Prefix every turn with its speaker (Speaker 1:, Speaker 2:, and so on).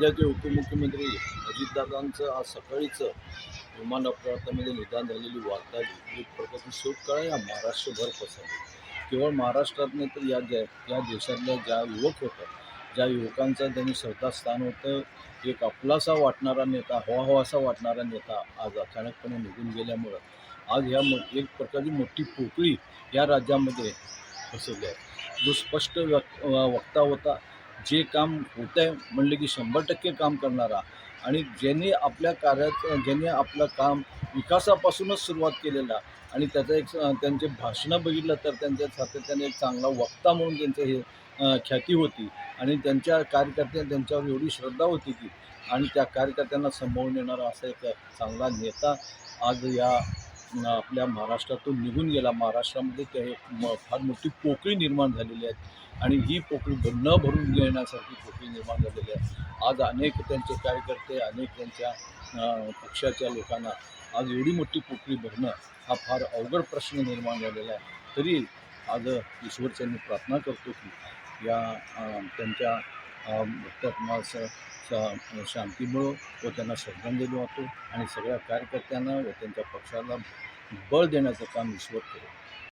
Speaker 1: राज्याचे उपमुख्यमंत्री अजितदादांचं आज सकाळीच विमान अपघातामध्ये निधन झालेली वार्ता एक प्रकारची शोककळा या महाराष्ट्रभर पसरली. केवळ महाराष्ट्रात नाही तर या देशातल्या ज्या युवक होतं, ज्या युवकांचं त्यांनी श्रद्धास्थान होतं, एक आपलासा वाटणारा नेता, हवाहवासा वाटणारा नेता आज अचानकपणे निघून गेल्यामुळं आज एक प्रकारची मोठी पोकळी या राज्यामध्ये पसरली आहे. जो स्पष्ट वक्ता होता, जे काम होतं आहे म्हणलं की 100% काम करणारा आणि ज्यांनी आपलं काम विकासापासूनच सुरुवात केलेला आणि त्याचं त्यांचे भाषणं बघितलं तर त्यांच्या सातत्याने एक चांगला वक्ता म्हणून त्यांचं ख्याती होती आणि त्यांच्यावर एवढी श्रद्धा होती की आणि त्या कार्यकर्त्यांना सांभाळून येणारा असा एक चांगला नेता आज आपल्या महाराष्ट्रातून निघून गेला. महाराष्ट्रामध्ये फार मोठी पोकळी निर्माण झालेली आहे आणि ही पोकळी न भरून घेण्यासारखी पोकळी निर्माण झालेली आहे. आज अनेक त्यांचे कार्यकर्ते, अनेक त्यांच्या पक्षाच्या लोकांना आज एवढी मोठी पोकळी भरणं हा फार अवघड प्रश्न निर्माण झालेला आहे. तरी आज ईश्वरचरणी प्रार्थना करतो की या त्यांच्या हुतात्म्यास शांती मिळो व त्यांना श्रद्धांजली वाहतो आणि सगळ्या कार्यकर्त्यांना व त्यांच्या पक्षाला बळ देण्याचं काम ईश्वर करो.